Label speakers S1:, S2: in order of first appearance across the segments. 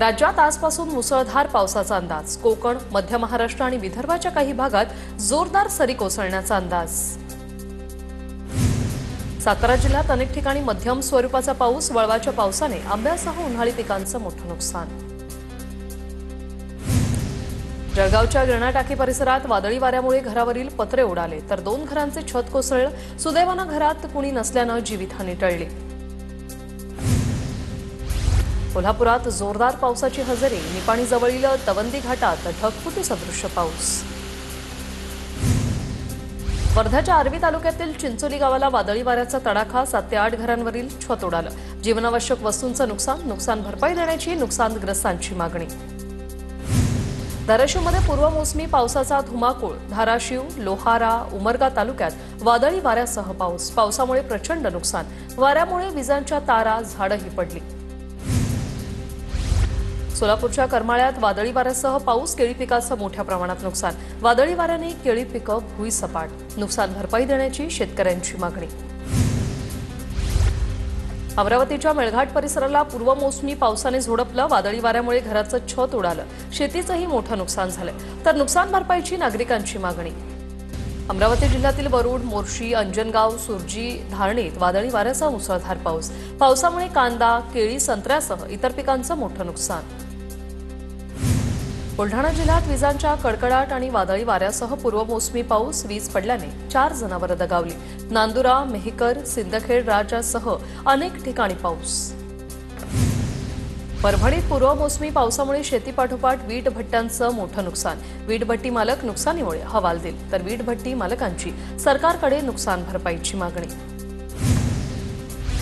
S1: राज्यात आजपासून मुसळधार पावसाचा अंदाज। कोकण, मध्य महाराष्ट्र आणि विदर्भाच्या काही भागात जोरदार सरी कोसळण्याचा अंदाज। सातारा जिल्ह्यात अनेक ठिकाणी मध्यम स्वरूपाचा पाऊस। वळवाच्या पावसाने आंब्यासह उन्हाळी पिकांचं मोठं नुकसान। जळगावच्या गिरणा टाकी परिसरात वादळी वाऱ्यामुळे घरावरील पत्रे उडाले तर 2 घरांचे छत कोसळले। सुदैवाने घरात कुणी नसल्याने जीवितहानी टळली। कोल्हापुरात जोरदार पावसाची हजेरी। निपाणीजवळील तवंदी घाटात ढगफुटी सदृश्य पाऊस। वर्ध्याच्या आर्वी तालुक्यातील चिंचोली गावाला वादळी वाऱ्याचा तडाखा। 7 ते 8 घरांवरील छत उडालं। जीवनावश्यक वस्तूंचं नुकसान भरपाई देण्याची नुकसानग्रस्तांची मागणी। धाराशिवमध्ये पूर्वमोसमी पावसाचा धुमाकूळ। धाराशिव, लोहारा, उमरगा तालुक्यात वादळी वाऱ्यासह पाऊस। पावसामुळे प्रचंड नुकसान। वाऱ्यामुळे विजांच्या तारा, झाडंही पडली। सोलापूरच्या करमाळ्यात वादळी वाऱ्यासह पाऊस। केळी पिकाचं मोठ्या प्रमाणात नुकसान। वादळी वाऱ्याने केळी पिकं भुईसपाट। नुकसान भरपाई देण्याची शेतकऱ्यांची मागणी। अमरावतीच्या मेळघाट परिसराला पूर्वमोसमी पावसाने झोडपलं। वादळी वाऱ्यामुळे घराचं छत उडालं। शेतीचंही मोठं नुकसान झालं तर नुकसान भरपाईची नागरिकांची मागणी। अमरावती जिल्ह्यातील वरुड, मोर्शी, अंजनगाव, सुरजी, धारणीत वादळी वाऱ्यासह मुसळधार पाऊस। पावसामुळे कांदा, केळी, संत्र्यासह इतर पिकांचं मोठं नुकसान। बुलढाणा जिल्ह्यात विजांच्या कडकडाट आणि वादळी वाऱ्यासह पूर्वमोसमी पाऊस। वीज पडल्याने 4 जनावरं दगावली। नांदुरा, मेहकर, सिंदखेड राजासह अनेक ठिकाणी पाऊस। परभणीत पूर्वमोसमी पावसामुळे शेतीपाठोपाठ वीट भट्ट्यांचं मोठं नुकसान। वीट भट्टी मालक नुकसानीमुळे हवालदिल तर वीट भट्टी मालकांची सरकारकडे नुकसान भरपाईची मागणी।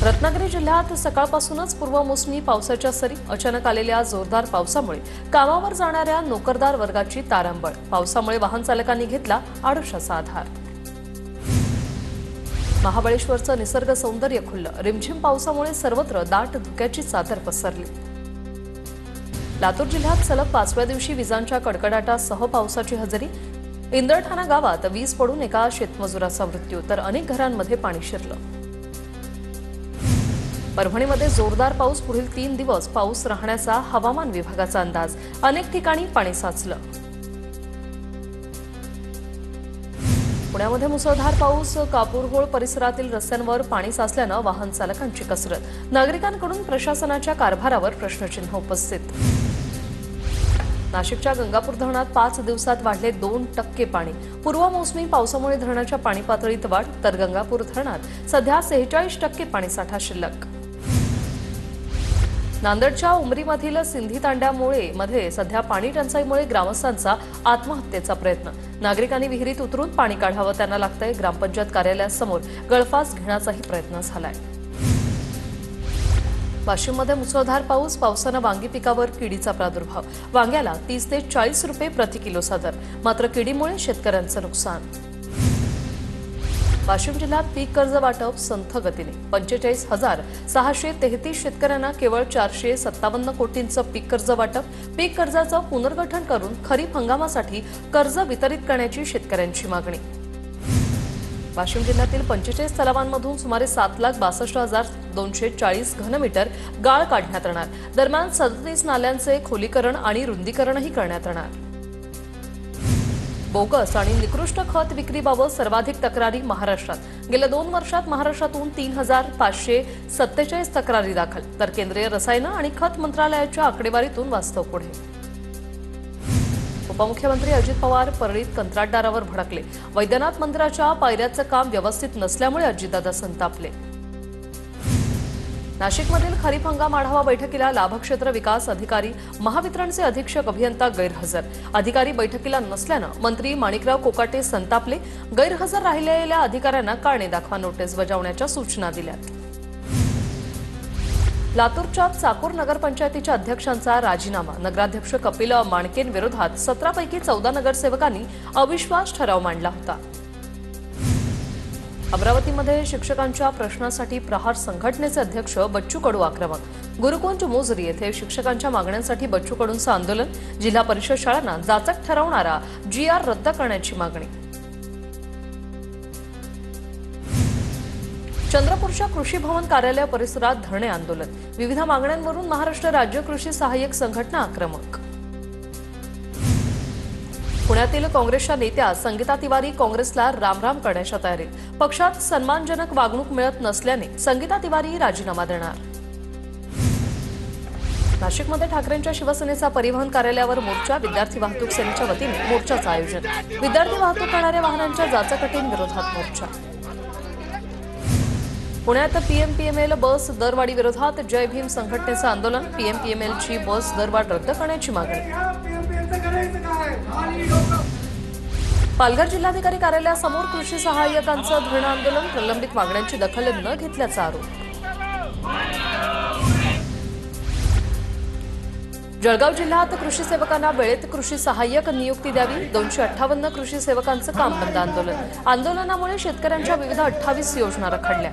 S1: रत्नागिरी जिल्ह्यात सकाळपासूनच पूर्वमोसमी पावसाच्या सरी। अचानक आलेल्या जोरदार पावसामुळे कामावर जाणाऱ्या नोकरदार वर्गाची तारांबळ। पावसामुळे वाहन चालकांनी घेतला आडोशाचा आधार। महाबळेश्वरचं निसर्ग सौंदर्य खुललं। रिमझिम पावसामुळे सर्वत्र दाट धुक्याची चादर पसरली। लातूर जिल्ह्यात सलग 5व्या दिवशी विजांच्या कडकडाटासह पावसाची हजेरी। इंदरठाणा गावात वीज पडून एका शेतमजुराचा मृत्यू तर अनेक घरांमध्ये पाणी शिरलं। परभणीमध्ये जोरदार पाऊस। पुढील 3 दिवस पाऊस राहण्याचा हवामान विभागाचा अंदाज। अनेक ठिकाणी पाणी साचलं। पुण्यामध्ये मुसळधार पाऊस। कापूरहोळ परिसरातील रस्त्यांवर पाणी साचल्यानं वाहन चालकांची कसरत। नागरिकांकडून प्रशासनाच्या कारभारावर प्रश्नचिन्ह उपस्थित। नाशिकच्या गंगापूर धरणात 5 दिवसात वाढले 2% पाणी। पूर्वमोसमी पावसामुळे धरणाच्या पाणी पातळीत वाढ तर गंगापूर धरणात सध्या 46% पाणीसाठा शिल्लक। नांदेडच्या उमरीमधील सिंधी तांड्यामुळे सध्या पाणी टंचाईमुळे ग्रामस्थांचा आत्महत्येचा प्रयत्न। नागरिकांनी विहिरीत उतरून पाणी काढावं त्यांना लागतंय। ग्रामपंचायत कार्यालयासमोर गळफास घेण्याचाही प्रयत्न झालाय। वाशिममध्ये मुसळधार पाऊस। पावसानं वांगी पिकावर किडीचा प्रादुर्भाव। वांग्याला 30 ते 40 रुपये प्रति किलोचा दर। मात्र किडीमुळे शेतकऱ्यांचं नुकसान। वाशिम जिल्ह्यात पीक कर्ज वाटप संथ गतीने। 45,633 शेतकऱ्यांना केवळ 457 कोटींचं पीक कर्ज वाटप। पीक कर्जाचं पुनर्गठन करून खरीप हंगामासाठी कर्ज वितरित करण्याची शेतकऱ्यांची मागणी। वाशिम जिल्ह्यातील 45 तलावांमधून सुमारे 7,62,240 घनमीटर गाळ काढण्यात येणार। दरम्यान 37 नाल्यांचे खोलीकरण आणि रुंदीकरणही करण्यात येणार। बोगस आणि निकृष्ट खत विक्रीबाबत सर्वाधिक तक्रारी महाराष्ट्रात। गेल्या 2 वर्षात महाराष्ट्रातून 3,547 तक्रारी दाखल तर केंद्रीय रसायनं आणि खत मंत्रालयाच्या आकडेवारीतून वास्तव पुढे। उपमुख्यमंत्री अजित पवार परळीत कंत्राटदारावर भडकले। वैद्यनाथ मंदिराच्या पायऱ्याचं काम व्यवस्थित नसल्यामुळे अजितदादा संतापले। नाशिकमधील खरीप हंगाम आढावा बैठकीला लाभक्षेत्र विकास अधिकारी, महावितरणचे अधीक्षक अभियंता गैरहजर। अधिकारी बैठकीला नसल्यानं मंत्री माणिकराव कोकाटे संतापले। गैरहजर राहिलेल्या अधिकाऱ्यांना कारणे दाखवा नोटीस बजावण्याच्या सूचना दिल्यात। लातूरच्या चाकूर नगरपंचायतीच्या अध्यक्षांचा राजीनामा। नगराध्यक्ष कपिल माणकेंविरोधात 17 पैकी 14 नगरसेवकांनी अविश्वास ठराव मांडला होता। अमरावतीमध्ये शिक्षकांच्या प्रश्नासाठी प्रहार संघटनेचे अध्यक्ष बच्चू कडू आक्रमक। गुरुकुंज मोजरी येथे शिक्षकांच्या मागण्यांसाठी बच्चू कडूंचं आंदोलन। जिल्हा परिषद शाळांना जाचक ठरवणारा GR रद्द करण्याची मागणी। चंद्रपूरच्या कृषी भवन कार्यालय परिसरात धरणे आंदोलन, विविध मागण्यांवरून महाराष्ट्र राज्य कृषी सहाय्यक संघटना आक्रमक। पुण्यातील काँग्रेसच्या नेत्या संगीता तिवारी काँग्रेसला रामराम करण्याच्या तयारीत। पक्षात सन्मानजनक वागणूक मिळत नसल्याने संगीता तिवारी राजीनामा देणार। नाशिकमध्ये ठाकरेंच्या शिवसेनेचा परिवहन कार्यालयावर मोर्चा, विद्यार्थी वाहतूक सेनेच्या वतीने मोर्चाचं आयोजन। विद्यार्थी वाहतूक करणाऱ्या वाहनांच्या जाचकटींविरोधात मोर्चा। पुण्यात पीएमपीएमएल बस दरवाढी विरोधात जय भीम संघटनेचं आंदोलन, पीएमपीएमएलची बस दरवाढ रद्द करण्याची मागणी। पालघर जिल्हाधिकारी कार्यालयासमोर कृषी सहाय्यकांचं धरणं आंदोलन, प्रलंबित मागण्यांची दखल न घेतल्याचा आरोप। जळगाव जिल्ह्यात कृषी सेवकांना वेळेत कृषी सहाय्यक नियुक्ती द्यावी, 258 कृषी सेवकांचं काम बंद आंदोलन। आंदोलनामुळे शेतकऱ्यांच्या विविध 28 योजना रखडल्या।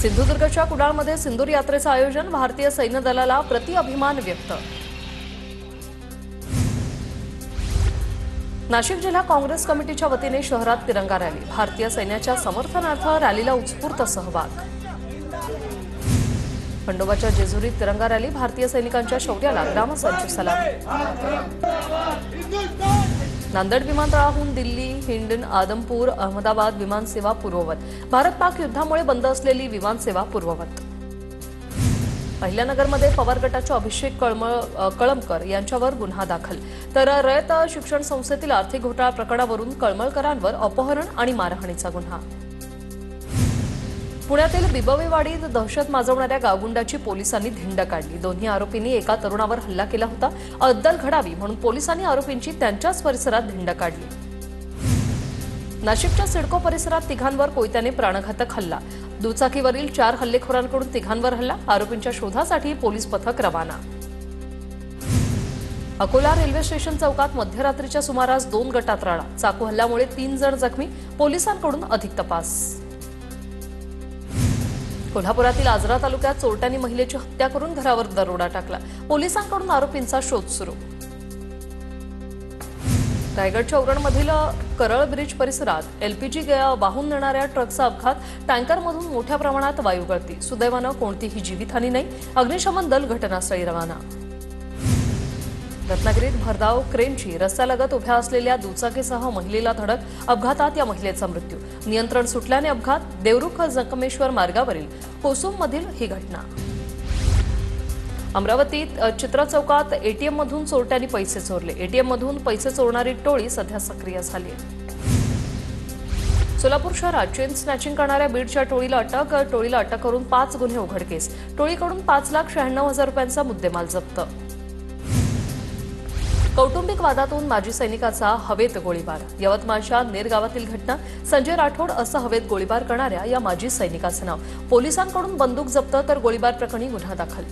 S1: सिंधुदुर्गच्या कुडाळमध्ये सिंदूर यात्रेचं आयोजन, भारतीय सैन्य दलाला प्रतिअभिमान व्यक्त। नाशिक जिल्हा काँग्रेस कमिटीच्या वतीने शहरात तिरंगा रॅली, भारतीय सैन्याच्या समर्थनार्थ रॅलीला उत्स्फूर्त सहभाग। खंडोबाच्या जेजुरीत तिरंगा रॅली, भारतीय सैनिकांच्या शौर्याला ग्रामस्थांची सलामी। नांदेड विमानतळाहून दिल्ली, हिंडन, आदमपूर, अहमदाबाद विमानसेवा पूर्ववत, भारत-पाक युद्धामुळे बंद असलेली विमानसेवा पूर्ववत। अहिल्यानगरमध्ये पवार गटाच्या अभिषेक कळमकर यांच्यावर गुन्हा दाखल, तर रयत शिक्षण संस्थेतील आर्थिक घोटाळा प्रकरणावरून कळमळकरांवर अपहरण आणि मारहाणीचा गुन्हा। पुण्यातील बिबवेवाडीत दहशत माजवणाऱ्या गावगुंडाची पोलिसांनी धिंड काढली, दोन्ही आरोपींनी एका तरुणावर हल्ला केला होता। अद्दल घडावी म्हणून पोलिसांनी आरोपींची त्यांच्याच परिसरात धिंड काढली। नाशिकच्या सिडको परिसरात तिघांवर कोयत्याने प्राणघातक हल्ला, दुचाकीवरील 4 हल्लेखोरांकडून तिघांवर हल्ला, आरोपींच्या शोधासाठी पोलीस पथक रवाना। अकोला रेल्वे स्टेशन चौकात मध्यरात्रीच्या सुमारास 2 गटात राडा, चाकू हल्ल्यामुळे 3 जण जखमी, पोलिसांकडून अधिक तपास। कोल्हापुरातील आजरा तालुक्यात चोरट्यांनी महिलेची हत्या करून घरावर दरोडा टाकला, पोलिसांकडून आरोपींचा शोध सुरू। रायगडच्या उरणमधील करळ ब्रिज परिसरात एलपीजी वाहून नेणाऱ्या ट्रकचा अपघात, टँकरमधून मोठ्या प्रमाणात वायू गळती, सुदैवानं कोणतीही जीवितहानी नाही, अग्निशमन दल घटनास्थळी रवाना। रत्नागिरीत भरधाव क्रेनची रस्त्यालगत उभ्या असलेल्या दुचाकीसह महिलेला धडक, अपघातात या महिलेचा मृत्यू, नियंत्रण सुटल्याने अपघात, देवरुख जंगमेश्वर मार्गावरील कोसुममधील ही घटना। अमरावतीत चित्रा चौकात एटीएममधून चोरट्यांनी पैसे चोरले, एटीएममधून पैसे चोरणारी टोळी सध्या सक्रिय झाली आहे। सोलापूर शहरात चेन स्नॅचिंग करणाऱ्या बीडच्या टोळीला अटक करून 5 गुन्हे उघडकीस, टोळीकडून 5,96,000 रुपयांचा मुद्देमाल जप्त। कौटुंबिक वादातून माजी सैनिकाचा हवेत गोळीबार, यवतमाळच्या नेर गावातील घटना, संजय राठोड असं हवेत गोळीबार करणाऱ्या या माजी सैनिकाचं नाव, पोलिसांकडून बंदूक जप्त, तर गोळीबार प्रकरणी गुन्हा दाखल।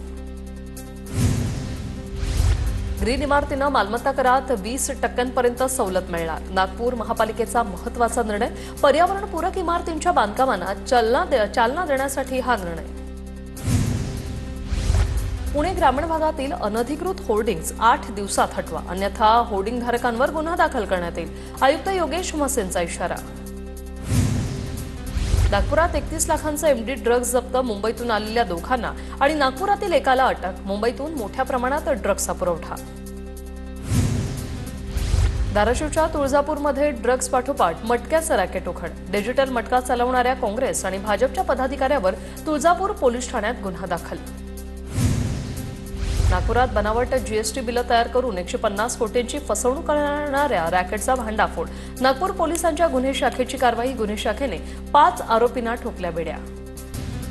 S1: ग्रीन इमारतीनं मालमत्ता करात 20% सवलत मिळणार, नागपूर महापालिकेचा महत्त्वाचा निर्णय, पर्यावरणपूरक इमारतींच्या बांधकामांना चालना देण्यासाठी हा निर्णय। पुणे ग्रामीण भागातील अनधिकृत होर्डिंग्ज 8 दिवसात हटवा, अन्यथा होर्डिंगधारकांवर गुन्हा दाखल करण्यात येईल, आयुक्त योगेश म्हसेंचा इशारा। नागपुरात 31 लाखांचा एमडी ड्रग्ज जप्त, मुंबईतून आलेल्या दोघांना आणि नागपुरातील एकाला अटक, मुंबईतून मोठ्या प्रमाणात ड्रग्जचा पुरवठा। धाराशिवच्या तुळजापूरमध्ये ड्रग्ज पाठोपाठ मटक्याचं रॅकेट उघड, डिजिटल मटका चालवणाऱ्या काँग्रेस आणि भाजपच्या पदाधिकाऱ्यावर तुळजापूर पोलीस ठाण्यात गुन्हा दाखल। नागपुरात बनावट जीएसटी बिलं तयार करून 150 कोटींची फसवणूक करणाऱ्या रॅकेटचा भांडाफोड, नागपूर पोलिसांच्या गुन्हे शाखेची कारवाई, गुन्हे शाखेने 5 आरोपींना ठोकल्या बेड्या।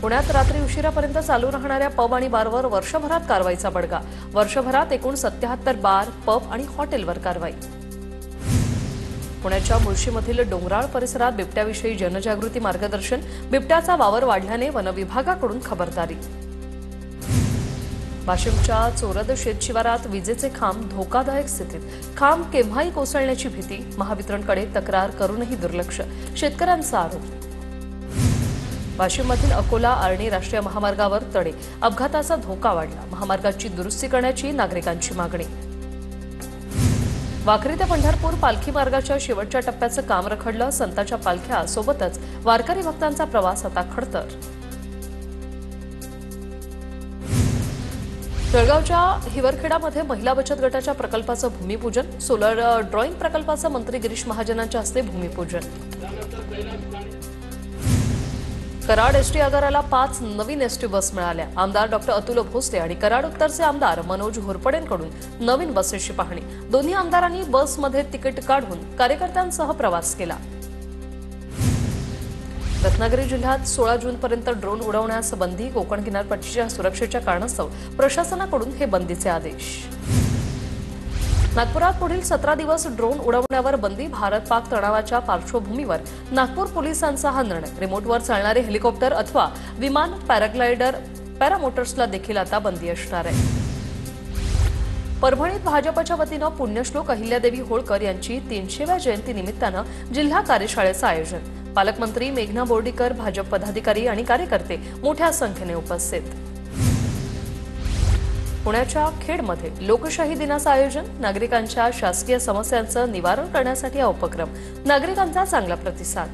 S1: पुण्यात रात्री उशिरापर्यंत चालू राहणाऱ्या पब आणि बारवर वर्षभरात कारवाईचा बडगा, वर्षभरात एकूण 77 बार, पब आणि हॉटेलवर कारवाई। पुण्याच्या मुळशीमधील डोंगराळ परिसरात बिबट्याविषयी जनजागृती मार्गदर्शन, बिबट्याचा वावर वाढल्याने वनविभागाकडून खबरदारी। वाशिमच्या चोरद शेतशिवारात विजेचे खांब धोकादायक स्थितीत, खांब केव्हाही कोसळण्याची भीती, महावितरणकडे तक्रार करूनही दुर्लक्ष, शेतकऱ्यांचा आरोप। वाशिममधील अकोला आर्णी राष्ट्रीय महामार्गावर तडे, अपघाताचा धोका वाढला, महामार्गाची दुरुस्ती करण्याची नागरिकांची मागणी। वाखरी ते पंढरपूर पालखी मार्गाच्या शेवटच्या टप्प्याचं काम रखडलं. संतांच्या पालख्या सोबतच वारकरी भक्तांचा प्रवास आता खडतर. जळगावच्या हिवरखेडामध्ये महिला बचत गटाच्या प्रकल्पाचं भूमिपूजन. सोलर ड्रॉइंग प्रकल्पाचं मंत्री गिरीश महाजनांच्या हस्ते भूमिपूजन. कराड एसटी आगाराला 5 नवीन एसटी बस मिळाल्या. आमदार डॉक्टर अतुल भोसले आणि कराड उत्तरचे आमदार मनोज घोरपडेंकडून नवीन बसेसची पाहणी. दोन्ही आमदारांनी बसमध्ये तिकीट काढून कार्यकर्त्यांसह प्रवास केला. रत्नागिरी जिल्ह्यात 16 जूनपर्यंत ड्रोन उडवण्यास बंदी. कोकण किनारपट्टीच्या सुरक्षेच्या कारणास्तव प्रशासनाकडून हे बंदीचे आदेश. नागपुरात पुढील 17 दिवस ड्रोन उडवण्यावर बंदी. भारत-पाक तणावाच्या पार्श्वभूमीवर नागपूर पोलिसांचा हा निर्णय. रिमोटवर चालणारे हेलिकॉप्टर अथवा विमान, पॅराग्लायडर, पॅरामोटर्सला देखील आता बंदी असणार आहे. परभणीत भाजपच्या वतीनं पुण्यश्लोक अहिल्यादेवी होळकर यांची 300व्या जयंती निमित्तानं जिल्हा कार्यशाळेचं आयोजन. पालकमंत्री मेघना बोर्डीकर, भाजप पदाधिकारी आणि कार्यकर्ते मोठ्या संख्येने उपस्थित. पुण्याच्या खेडमध्ये लोकशाही दिनाचं आयोजन. नागरिकांच्या शासकीय समस्यांचं निवारण करण्यासाठी हा उपक्रम. नागरिकांचा चांगला प्रतिसाद.